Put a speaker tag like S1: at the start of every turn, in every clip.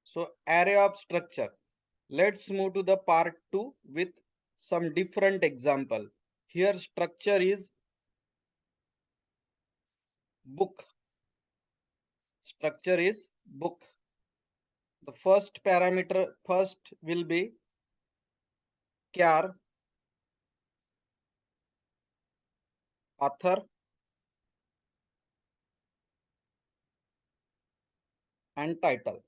S1: So array of structure. Let's move to the part 2 with some different example. Here structure is book. Structure is book. The first parameter first will be char, author and title.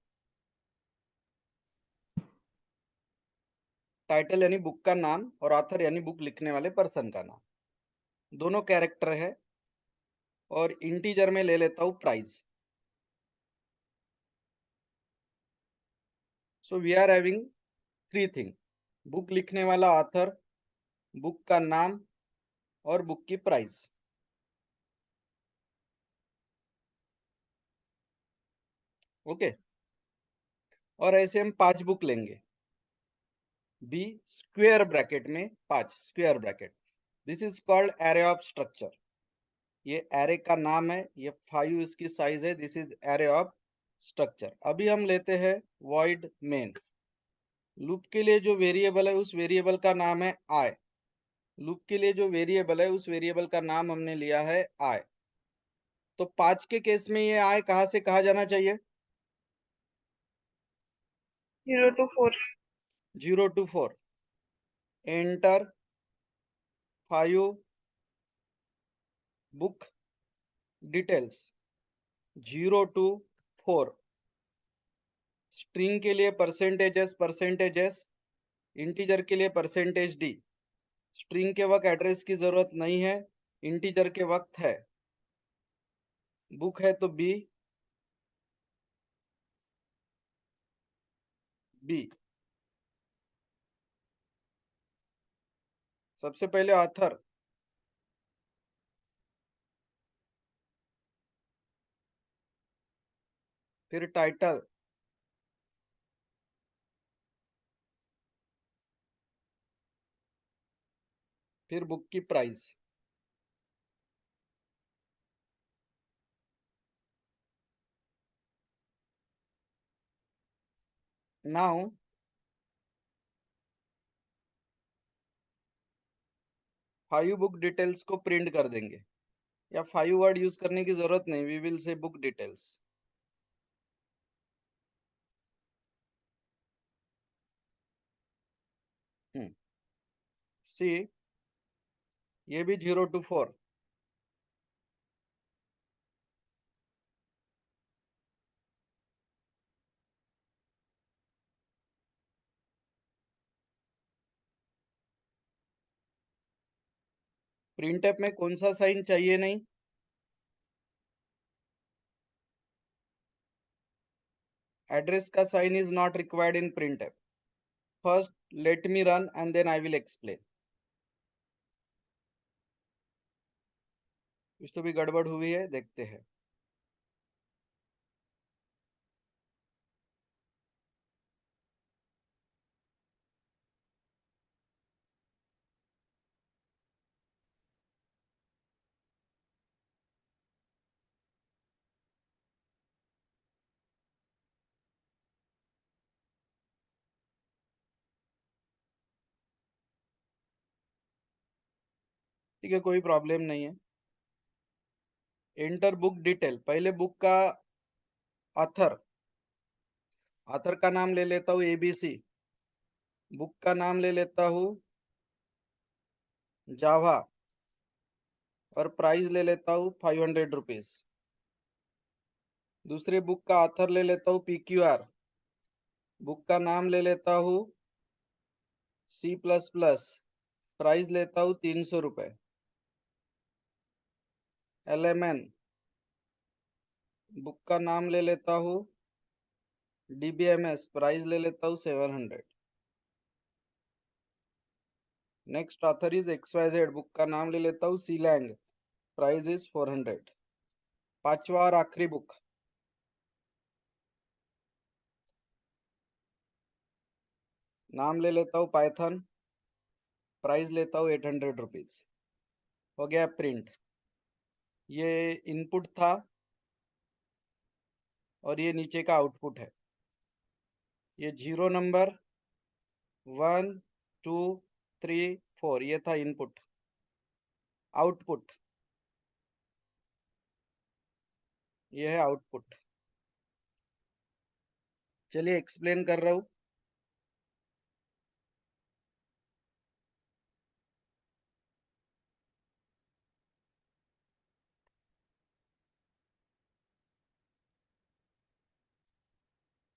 S1: Title यानी book का नाम और author यानी book लिखने वाले person का नाम, दोनों कैरेक्टर है। और इंटीजर में ले लेता हूं price. So we are having three thing, book लिखने वाला ऑथर, बुक का नाम और बुक की प्राइस। ओके, और ऐसे हम 5 बुक लेंगे, बी स्क्वायर ब्रैकेट में 5 square bracket. This is called array of structure. ये एरे का नाम है, ये 5 इसकी साइज है। This is array of structure. अभी हम लेते हैं वॉइड मेन। लूप के लिए जो वेरिएबल है उस वेरिएबल का नाम है आई। लूप के लिए जो वेरिएबल है उस वेरिएबल का नाम हमने लिया है आई। तो 5 के केस में ये आई कहां से कहा जाना चाहिए?
S2: 0 to 4.
S1: 0 to 4। Enter 5 book details 0 to 4। String के लिए परसेंटेजेस, इंटीजर के लिए परसेंटेज डी। स्ट्रिंग के वक्त एड्रेस की जरूरत नहीं है, इंटीजर के वक्त है। बुक है तो बी बी। सबसे पहले ऑथर, फिर टाइटल, फिर बुक की प्राइस। नाउ 5 बुक डिटेल्स को प्रिंट कर देंगे, या 5 वर्ड यूज करने की जरूरत नहीं, we will say book details. See, ये भी 0 to 4। प्रिंटफ में कौन सा साइन चाहिए नहीं? एड्रेस का sign is not required in printf. First let me run and then I will explain. कुछ तो भी गड़बड़ हुई है, देखते हैं। ठीक है, कोई प्रॉब्लम नहीं है। एंटर बुक डिटेल, पहले बुक का ऑथर, ऑथर का नाम ले लेता हूँ एबीसी। बुक का नाम ले लेता हूँ जावा और प्राइस ले लेता हूँ 500 रुपीज। दूसरे बुक का ऑथर ले लेता हूँ PQR। बुक का नाम ले लेता हूँ C++। प्राइस लेता हूँ 300 रुपए। LMN, बुक का नाम ले लेता हूँ DBMS। प्राइस ले लेता हूँ 700। Next author is XYZ। Book का नाम ले लेता हूँ CLang। Price is 400। पांचवा और आखिरी बुक, नाम ले लेता हूँ पाइथन। प्राइस लेता हूँ 800 रुपीज। हो गया प्रिंट। ये इनपुट था और ये नीचे का आउटपुट है। ये 0 नंबर 1 2 3 4 ये था इनपुट। आउटपुट ये है आउटपुट। चलिए एक्सप्लेन कर रहा हूं।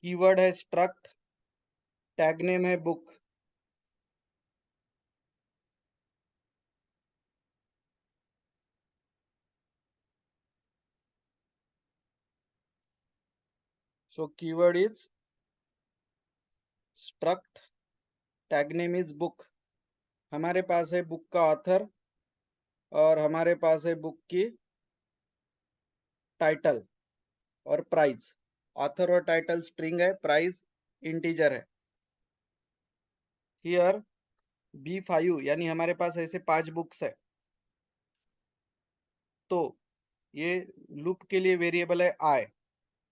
S1: कीवर्ड है स्ट्रक्ट, टैग नेम है book. So keyword is struct, tag name is book. हमारे पास है बुक का ऑथर और हमारे पास है बुक की टाइटल और प्राइस। ऑथर और टाइटल स्ट्रिंग है, प्राइस इंटीजर है। हियर B5 यानी हमारे पास ऐसे 5 बुक्स है। तो ये लूप के लिए वेरिएबल है आई।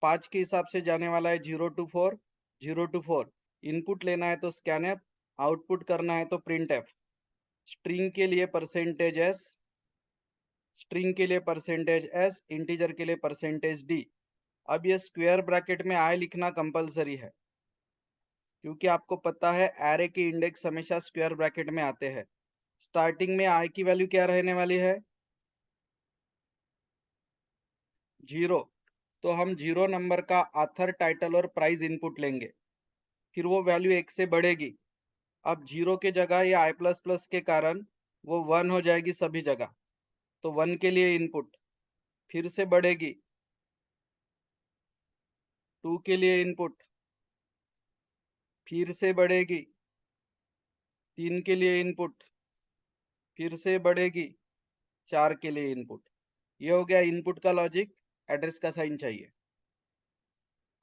S1: 5 के हिसाब से जाने वाला है 0 to 4 0 to 4। इनपुट लेना है तो स्कैनफ, आउटपुट करना है तो प्रिंटफ। स्ट्रिंग के लिए परसेंटेज एस, स्ट्रिंग के लिए परसेंटेज एस, इंटीजर के लिए परसेंटेज डी। अब ये स्क्वायर ब्रैकेट में आई लिखना कंपलसरी है, क्योंकि आपको पता है एरे के इंडेक्स हमेशा स्क्वायर ब्रैकेट में आते हैं। स्टार्टिंग में आई की वैल्यू क्या रहने वाली है? 0। तो हम 0 नंबर का ऑथर, टाइटल और प्राइस इनपुट लेंगे, फिर वो वैल्यू 1 से बढ़ेगी। अब 0 के जगह ये आई प्लस प्लस के कारण वो 1 हो जाएगी सभी जगह। तो 1 के लिए इनपुट, फिर से बढ़ेगी 2 के लिए इनपुट, फिर से बढ़ेगी 3 के लिए इनपुट, फिर से बढ़ेगी 4 के लिए इनपुट। ये हो गया इनपुट का लॉजिक। एड्रेस का साइन चाहिए।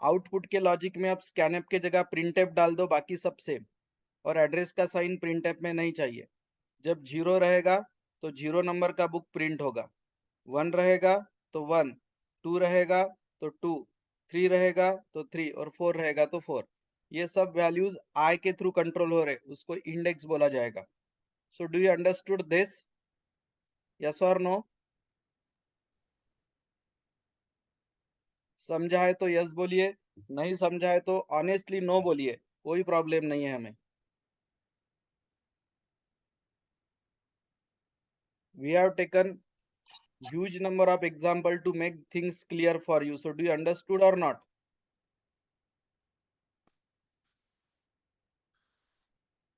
S1: आउटपुट के लॉजिक में अब स्कैनफ के जगह प्रिंटफ डाल दो, बाकी सब सेम। और एड्रेस का साइन प्रिंटफ में नहीं चाहिए। जब 0 रहेगा तो 0 नंबर का बुक प्रिंट होगा, 1 रहेगा तो 1, 2 रहेगा तो 2, 3 रहेगा तो 3 और 4 रहेगा तो 4। ये सब वैल्यूज आई के थ्रू कंट्रोल हो रहे, उसको इंडेक्स बोला जाएगा। So do you understood this? Yes और नो? समझा है तो यस बोलिए, नहीं समझा है तो ऑनेस्टली नो बोलिए, कोई प्रॉब्लम नहीं है हमें। We have taken huge number of example to make things clear for you. So do you understood or not?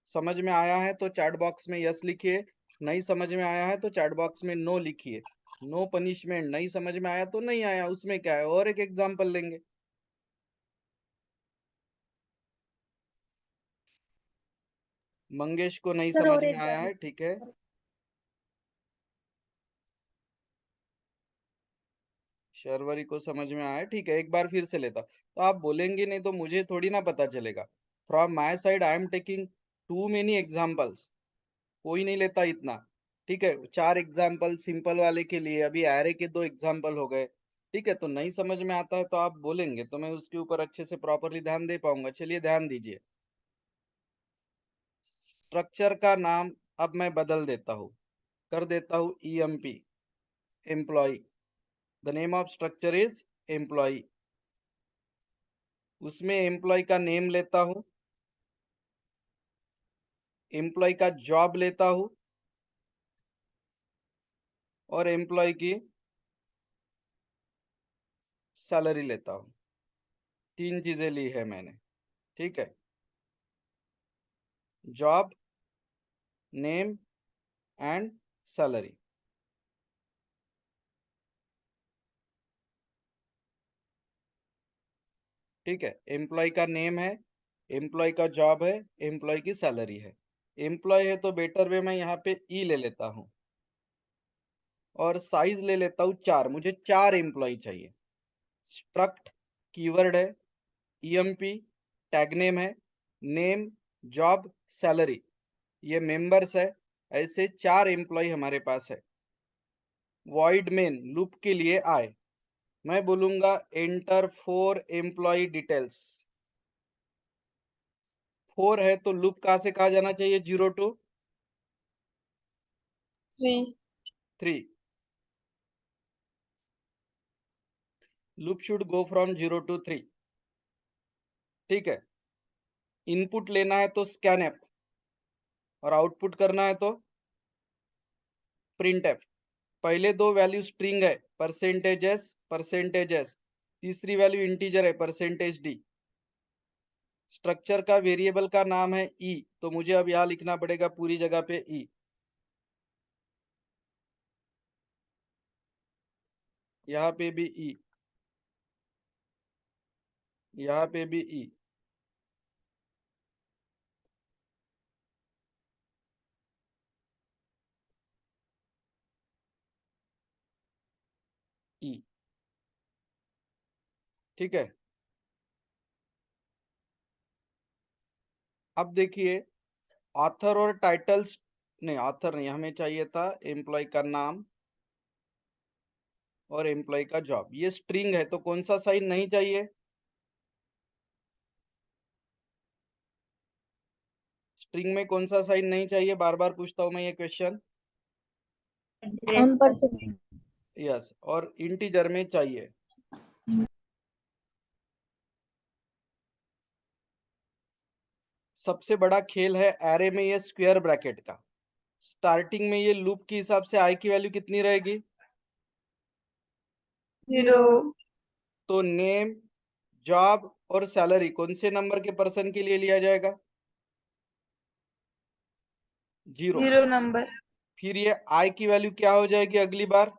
S1: समझ में आया है तो चैट बॉक्स में यस लिखिए, नहीं समझ में आया है तो चैट बॉक्स में नो लिखिए। नो पनिशमेंट, नहीं समझ में आया तो नहीं आया, उसमें क्या है, और एक एग्जांपल लेंगे। मंगेश को नहीं
S2: सर
S1: समझ
S2: और
S1: में आया है,
S2: एग्जाम्पल।
S1: ठीक है। शर्वरी को समझ में आया है, ठीक है, एक बार फिर से लेता। तो आप बोलेंगे नहीं तो मुझे थोड़ी ना पता चलेगा। From my side I am taking too many examples. कोई नहीं लेता इतना, ठीक है। 4 एग्जाम्पल सिंपल वाले के लिए, अभी एरे के 2 एग्जाम्पल हो गए, ठीक है। तो नहीं समझ में आता है तो आप बोलेंगे तो मैं उसके ऊपर अच्छे से प्रॉपरली ध्यान दे पाऊंगा। चलिए ध्यान दीजिए। स्ट्रक्चर का नाम अब मैं बदल देता हूँ, कर देता हूँ EMP, employ. The name of structure is employ. उसमें एम्प्लॉय का नेम लेता हूँ, एम्प्लॉय का जॉब लेता हूँ और एम्प्लॉय की सैलरी लेता हूँ। 3 चीजें ली है मैंने, ठीक है। जॉब, नेम एंड सैलरी, ठीक है। एम्प्लॉय का नेम है, एम्प्लॉय का जॉब है, एम्प्लॉय की सैलरी है। एम्प्लॉय है तो बेटर वे मैं यहाँ पे ई ले लेता हूँ और साइज ले लेता हूँ 4। मुझे 4 एम्प्लॉय चाहिए। स्ट्रक्ट कीवर्ड है, EMP टैग नेम है, नेम, जॉब, सैलरी ये मेंबर्स है। ऐसे 4 एम्प्लॉय हमारे पास है। वॉइड मेन लूप के लिए आए, मैं बोलूंगा एंटर 4 एम्प्लॉय डिटेल्स। 4 है तो लूप कहाँ से कहाँ जाना चाहिए? 0 to 3. Loop should go from 0 to 3. ठीक है। इनपुट लेना है तो स्कैनएफ और आउटपुट करना है तो प्रिंटएफ। पहले दो वैल्यू स्ट्रिंग है, %s, तीसरी वैल्यू इंटीजर है, %d। स्ट्रक्चर का वेरिएबल का नाम है ई, तो मुझे अब यहाँ लिखना पड़ेगा पूरी जगह पे ई। यहाँ पे भी ई, यहाँ पे भी ई। ई, ठीक है। अब देखिए, ऑथर और टाइटल्स नहीं, ऑथर नहीं, हमें चाहिए था एम्प्लॉय का नाम और एम्प्लॉय का जॉब। ये स्ट्रिंग है तो कौन सा साइन नहीं चाहिए? स्ट्रिंग में कौन सा साइन नहीं चाहिए? बार बार पूछता हूं मैं ये क्वेश्चन। यस, और इंटीजर में चाहिए। सबसे बड़ा खेल है एरे में ये स्क्वायर ब्रैकेट का। स्टार्टिंग में ये लूप के हिसाब से आई की वैल्यू कितनी रहेगी?
S2: 0.
S1: तो नेम, जॉब और सैलरी कौन से नंबर के पर्सन के लिए लिया जाएगा? 0।
S2: 0 number.
S1: फिर ये आई की वैल्यू क्या हो जाएगी अगली बार?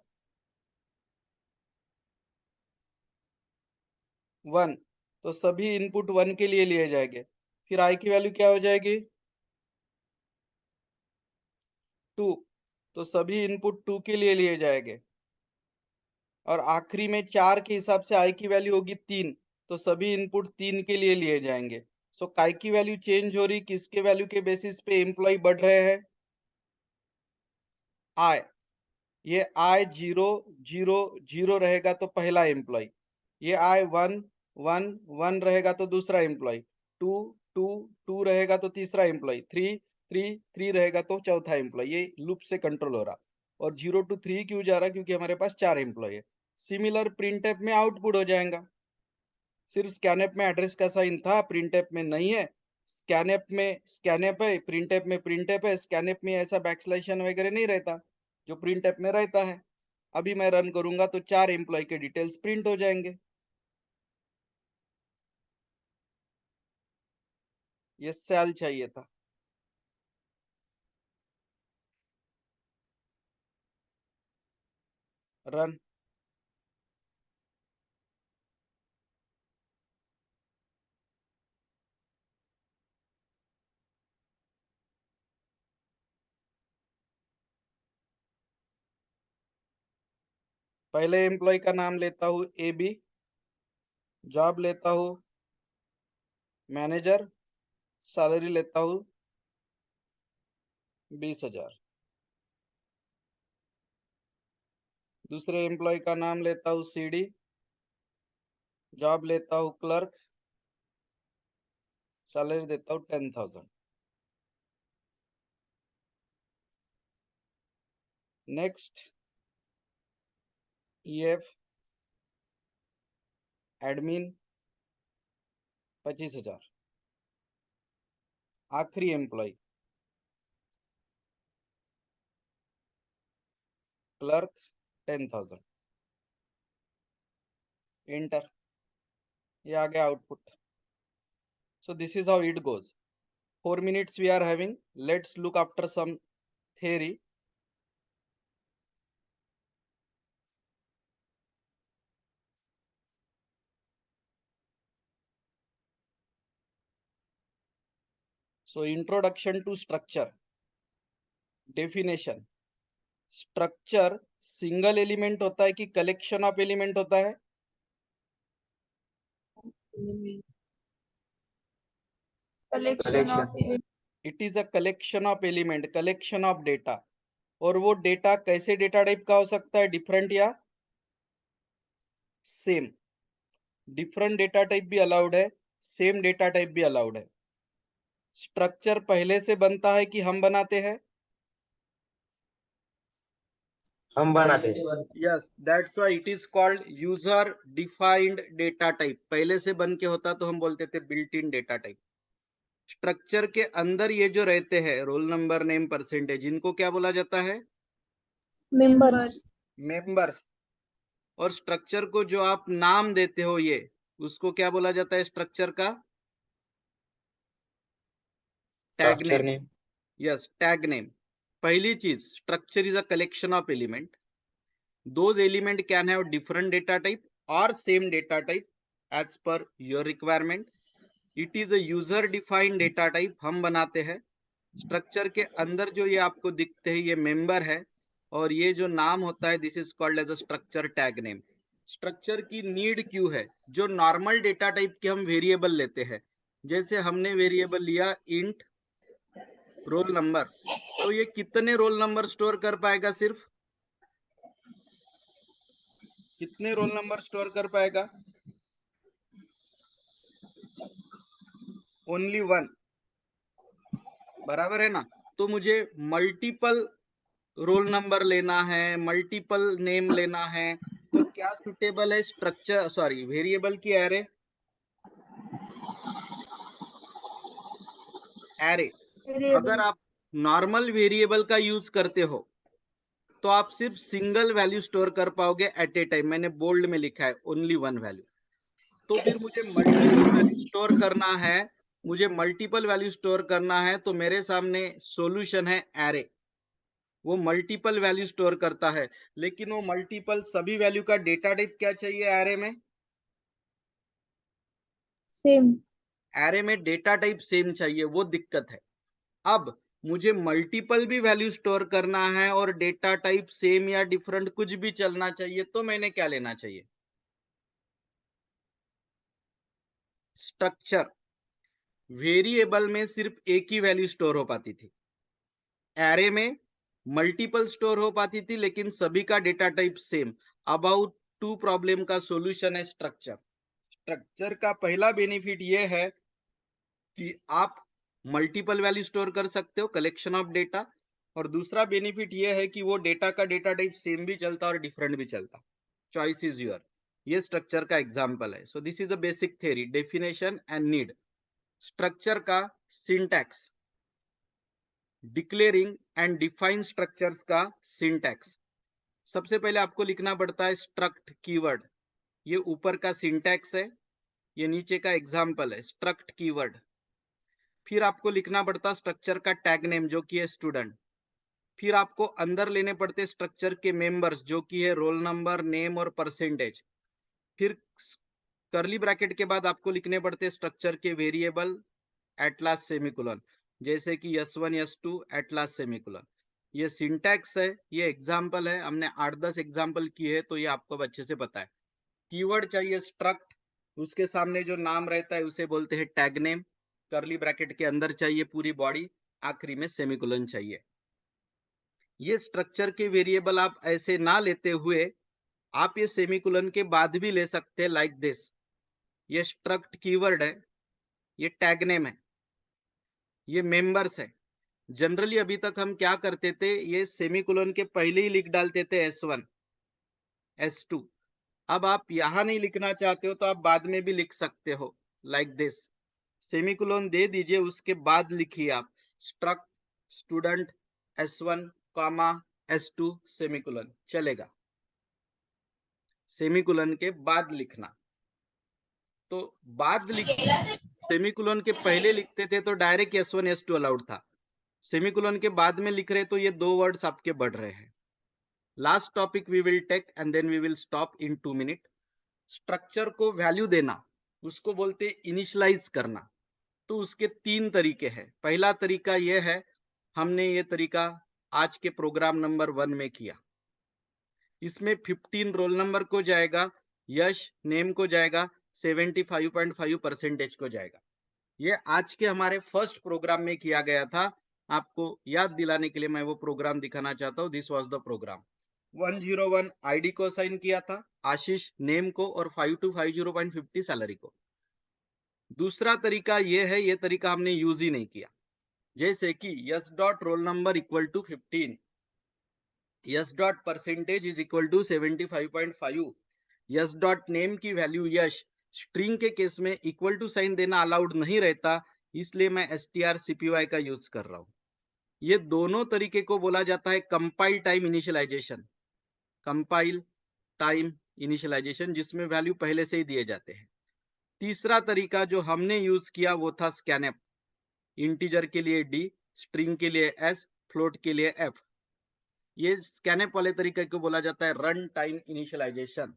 S1: 1। तो सभी इनपुट 1 के लिए लिए जाएंगे। फिर आई की वैल्यू क्या हो जाएगी? 2। तो सभी इनपुट 2 के लिए लिए जाएंगे। और आखिरी में 4 के हिसाब से आई की वैल्यू होगी 3, तो सभी इनपुट 3 के लिए लिए जाएंगे। सो काय की वैल्यू चेंज हो रही, किसके वैल्यू के बेसिस पे एम्प्लॉय बढ़ रहे हैं? आई। ये आई 0 0 0 रहेगा तो पहला एम्प्लॉय, ये आई 1 1 1 रहेगा तो दूसरा एम्प्लॉय, 2 2 2 रहेगा तो तीसरा एम्प्लॉय, 3 3 3 रहेगा तो चौथा एम्प्लॉय। ये लूप से कंट्रोल हो रहा। और 0 to 3 क्यों जा रहा? क्योंकि हमारे पास 4 एम्प्लॉय है। सिमिलर प्रिंटएफ में आउटपुट हो जाएगा। सिर्फ स्कैनएफ में एड्रेस का साइन था, प्रिंटएफ में नहीं है। स्कैनएफ में स्कैनएफ है, प्रिंटएफ में प्रिंटएफ है। स्कैनएफ में ऐसा बैकस्लैशन वगैरह नहीं रहता जो प्रिंटएफ में रहता है। अभी मैं रन करूंगा तो 4 एम्प्लॉय के डिटेल्स प्रिंट हो जाएंगे। ये सेल चाहिए था। रन। पहले एम्प्लॉय का नाम लेता हूँ ए बी, जॉब लेता हूँ मैनेजर, सैलरी लेता हूँ 20,000। दूसरे एम्प्लॉय का नाम लेता हूँ सी डी, जॉब लेता हूँ क्लर्क, सैलरी देता हूँ 10,000। Next EF admin 25,000। आखिरी एम्प्लॉय क्लर्क 10,000। एंटर। ये आ गया output. So this is how it goes. 4 minutes we are having. Let's look after some theory. So introduction to structure. Definition. Structure single element होता है कि collection of element होता है?
S2: Collection of
S1: it is a collection of element, collection of data. और वो data कैसे data type का हो सकता है? डिफरेंट या सेम? डिफरेंट डेटा टाइप भी अलाउड है, सेम डेटा टाइप भी अलाउड है। स्ट्रक्चर पहले से बनता है कि हम बनाते हैं?
S3: हम बनाते हैं।
S1: Yes, that's why it is called user defined data type. पहले से बन के होता तो हम बोलते थे built in data type. Structure के अंदर ये जो रहते हैं रोल नंबर, नेम, परसेंटेज, इनको क्या बोला जाता है?
S2: मेंबर्स।
S1: मेंबर्स। और स्ट्रक्चर को जो आप नाम देते हो ये, उसको क्या बोला जाता है स्ट्रक्चर का? Tag
S3: structure
S1: name.
S3: Name.
S1: Yes, tag name. पहली चीज, structure is a collection of element. Those element can have different data type or same data type as per your requirement. It is a user defined data type. हम बनाते हैं। Structure के अंदर जो ये आपको दिखते हैं ये मेंबर है, और ये जो नाम होता है this is called as a structure tag name. Structure की नीड क्यों है? जो नॉर्मल डेटा टाइप के हम वेरिएबल लेते हैं, जैसे हमने वेरिएबल लिया इंट रोल नंबर, तो ये कितने रोल नंबर स्टोर कर पाएगा? सिर्फ कितने रोल नंबर स्टोर कर पाएगा? Only one. बराबर है ना? तो मुझे मल्टीपल रोल नंबर लेना है, मल्टीपल नेम लेना है, तो क्या सुटेबल है? स्ट्रक्चर, सॉरी, वेरिएबल की एरे। एरे। अगर आप नॉर्मल वेरिएबल का यूज करते हो तो आप सिर्फ सिंगल वैल्यू स्टोर कर पाओगे एट ए टाइम। मैंने बोल्ड में लिखा है ओनली वन वैल्यू। तो फिर मुझे मल्टीपल वैल्यू स्टोर करना है, तो मेरे सामने सॉल्यूशन है एरे। वो मल्टीपल वैल्यू स्टोर करता है, लेकिन वो मल्टीपल सभी वैल्यू का डेटा टाइप क्या चाहिए एरे में?
S2: सेम।
S1: एरे में डेटा टाइप सेम चाहिए, वो दिक्कत है। अब मुझे मल्टीपल भी वैल्यू स्टोर करना है और डेटा टाइप सेम या डिफरेंट कुछ भी चलना चाहिए, तो मैंने क्या लेना चाहिए? स्ट्रक्चर। वेरिएबल में सिर्फ एक ही वैल्यू स्टोर हो पाती थी, एरे में मल्टीपल स्टोर हो पाती थी, लेकिन सभी का data type same. About two problem का सॉल्यूशन है स्ट्रक्चर। स्ट्रक्चर का पहला बेनिफिट ये है कि आप मल्टीपल वैल्यू स्टोर कर सकते हो, कलेक्शन ऑफ डेटा। और दूसरा बेनिफिट ये है कि वो डेटा का डेटा टाइप सेम भी चलता और डिफरेंट भी चलता। Choice is your. ये स्ट्रक्चर का एग्जांपल है। So this is the basic theory, definition and need. Structure का syntax, declaring and define structures का सिंटैक्स। सबसे पहले आपको लिखना पड़ता है स्ट्रक्ट कीवर्ड। ये ऊपर का सिंटैक्स है, ये नीचे का एग्जांपल है, स्ट्रक्ट कीवर्ड। फिर आपको लिखना पड़ता स्ट्रक्चर का टैग नेम जो कि है स्टूडेंट। फिर आपको अंदर लेने पड़ते स्ट्रक्चर के मेंबर्स जो कि है रोल नंबर, नेम और परसेंटेज। फिर कर्ली ब्रैकेट के बाद आपको लिखने पड़ते स्ट्रक्चर के वेरिएबल एट लास्ट सेमीकोलन, जैसे कि S1 S2 at last semicolon. ये सिंटैक्स है, ये एग्जांपल है, हमने 8-10 एग्जांपल किए हैं, तो ये आपको अच्छे से पता है। कीवर्ड चाहिए स्ट्रक्ट, उसके सामने जो नाम रहता है उसे बोलते हैं टैग नेम। कर्ली ब्रैकेट के अंदर चाहिए पूरी बॉडी, आखिरी में सेमीकोलन चाहिए। ये स्ट्रक्चर के वेरिएबल आप ऐसे ना लेते हुए आप ये सेमीकोलन के बाद भी ले सकते हैं, लाइक दिस। ये स्ट्रक्ट कीवर्ड है, ये टैग नेम है, ये मेंबर्स है। जनरली अभी तक हम क्या करते थे, ये सेमीकोलन के पहले ही लिख डालते थे S1 S2। अब आप यहां नहीं लिखना चाहते हो तो आप बाद में भी लिख सकते हो, लाइक दिस। सेमीकोलन दे दीजिए, उसके बाद लिखिए आप struct student S1 comma S2 semicolon, चलेगा। सेमीकोलन के बाद लिखना, तो बाद लिख, सेमीकोलन के पहले लिखते थे तो डायरेक्ट S1 S2 अलाउड था। सेमीकोलन के बाद में लिख रहे तो ये दो वर्ड्स आपके बढ़ रहे हैं। Last topic we will take and then we will stop in 2 minute. Structure को वैल्यू देना, उसको बोलते इनिशियलाइज करना। तो उसके 3 तरीके हैं। पहला तरीका यह है, हमने ये तरीका आज के प्रोग्राम नंबर 1 में किया। इसमें 15 रोल नंबर को जाएगा, यश नेम को जाएगा, 75.5% को जाएगा। ये आज के हमारे फर्स्ट प्रोग्राम में किया गया था। आपको याद दिलाने के लिए मैं वो प्रोग्राम दिखाना चाहता हूँ। This was the program. 101 ID को असाइन किया था, आशीष नेम को, और 5250.50 सैलरी को। दूसरा तरीका ये है, ये तरीका हमने यूज ही नहीं किया। जैसे कि S dot roll number equal to 15, S dot percentage is equal to 75.5, S dot name की वैल्यू यश, स्ट्रिंग के केस में इक्वल टू साइन देना अलाउड नहीं रहता, इसलिए मैं strcpy का यूज कर रहा हूं। ये दोनों तरीके को बोला जाता है compile time initialization, compile time initialization, जिसमें वैल्यू पहले से ही दिए जाते हैं। तीसरा तरीका जो हमने यूज किया वो था स्कैनएप, इंटीजर के लिए d, स्ट्रिंग के लिए s, फ्लोट के लिए f। ये स्कैनएप वाले तरीके को बोला जाता है रन टाइम इनिशियलाइजेशन।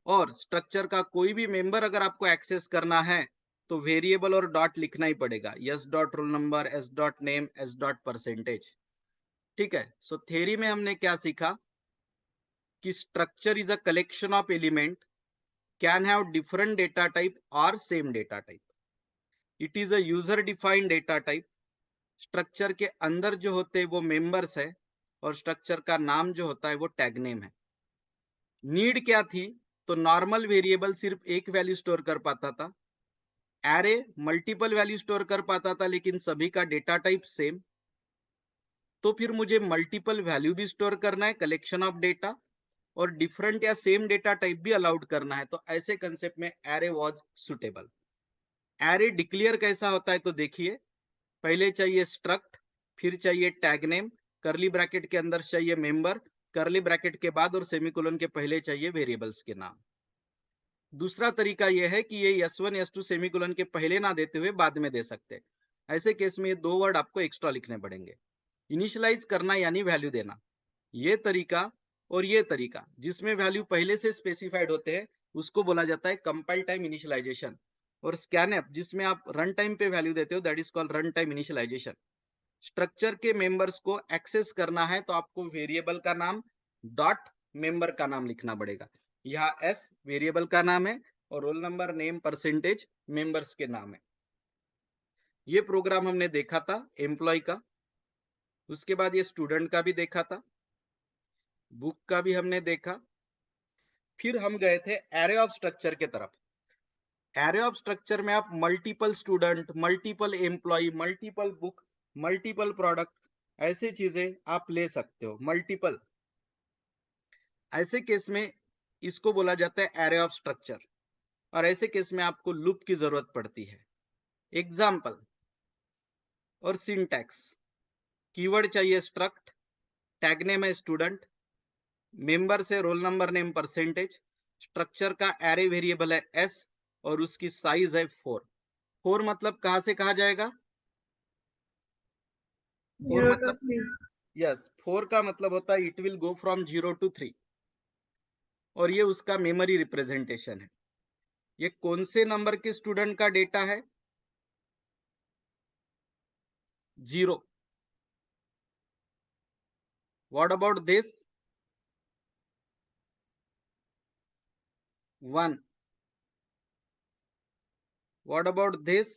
S1: और स्ट्रक्चर का कोई भी मेंबर अगर आपको एक्सेस करना है तो वेरिएबल और डॉट लिखना ही पड़ेगा, s dot roll number, s dot name, s dot percentage. ठीक है, सो थ्योरी में हमने क्या सीखा कि structure is a collection of element, can have different data type और same data type. It is a user defined data type. Structure के अंदर जो होते हैं वो मेंबर्स है और स्ट्रक्चर का नाम जो होता है वो टैग नेम है। नीड क्या थी, तो नॉर्मल वेरिएबल सिर्फ एक वैल्यू स्टोर कर पाता था, एरे मल्टीपल वैल्यू स्टोर कर पाता था लेकिन सभी का डेटा टाइप सेम। तो फिर मुझे मल्टीपल वैल्यू भी स्टोर करना है, कलेक्शन ऑफ डेटा, और डिफरेंट या सेम डेटा टाइप भी अलाउड करना है। तो ऐसे कंसेप्ट में array was suitable. Array declare कैसा होता है, तो देखिए पहले चाहिए स्ट्रक्ट, फिर चाहिए टैग नेम, करली ब्रैकेट के अंदर चाहिए मेंबर, करली ब्रैकेट के बाद और सेमीकोलन के पहले चाहिए वेरिएबल्स के नाम। दूसरा तरीका यह है कि ये S1 S2 सेमीकोलन के पहले ना देते हुए बाद में दे सकते हैं। ऐसे केस में ये दो वर्ड आपको एक्स्ट्रा लिखने पड़ेंगे। इनिशियलाइज करना यानी वैल्यू देना, ये तरीका और ये तरीका जिसमें वैल्यू पहले से स्पेसिफाइड होते हैं उसको बोला जाता है कंपाइल टाइम इनिशियलाइजेशन। और स्कैनएप जिसमें आप रन टाइम पे वैल्यू देते हो, that is called run time initialization. Structure के मेंबर्स को एक्सेस करना है तो आपको वेरिएबल का नाम डॉट मेंबर का नाम लिखना पड़ेगा। यहाँ एस वेरिएबल का नाम है और roll number, name, percentage members के नाम है। ये प्रोग्राम हमने देखा था एम्प्लॉय का, उसके बाद ये स्टूडेंट का भी देखा था, बुक का भी हमने देखा। फिर हम गए थे एरे ऑफ स्ट्रक्चर के तरफ। एरे ऑफ स्ट्रक्चर में आप multiple student, multiple employ, multiple book, multiple product, ऐसी चीजें आप ले सकते हो, मल्टीपल। ऐसे केस में इसको बोला जाता है एरे ऑफ स्ट्रक्चर, और ऐसे केस में आपको लूप की जरूरत पड़ती है। एग्जाम्पल और सिंटैक्स, कीवर्ड चाहिए स्ट्रक्ट, टैग नेम है स्टूडेंट, मेंबर से roll number, name, percentage, structure का एरे वेरिएबल है एस और उसकी साइज है 4। 4 मतलब कहां से कहा जाएगा, 4
S2: 0 to
S1: मतलब
S2: 3.
S1: यस, 4 का मतलब होता है it will go from 0 to 3, और ये उसका मेमोरी रिप्रेजेंटेशन है। ये कौन से नंबर के स्टूडेंट का डेटा है, 0। What about this, 1। What about this,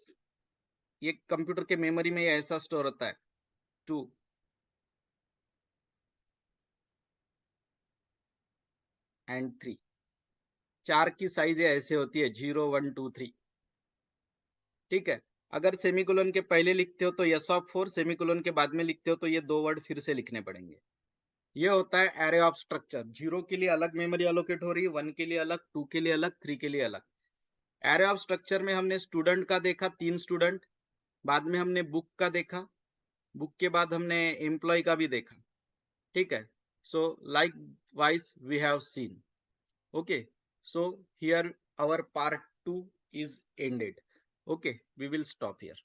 S1: ये कंप्यूटर के मेमोरी में ऐसा स्टोर होता है, 2 एंड 3। 4 की साइज ऐसे होती है 0 1 2 3। ठीक है, अगर सेमीकोलन के पहले लिखते हो तो यस ऑफ 4, सेमीकोलन के बाद में लिखते हो तो ये दो वर्ड फिर से लिखने पड़ेंगे। ये होता है एरे ऑफ स्ट्रक्चर। 0 के लिए अलग मेमोरी अलोकेट हो रही है, 1 के लिए अलग, 2 के लिए अलग, 3 के लिए अलग। एरे ऑफ स्ट्रक्चर में हमने स्टूडेंट का देखा, 3 स्टूडेंट, बाद में हमने बुक का देखा, बुक के बाद हमने एम्प्लॉय का भी देखा। ठीक है, so likewise we have seen. Okay, so here our part 2 is ended. Okay, we will stop here.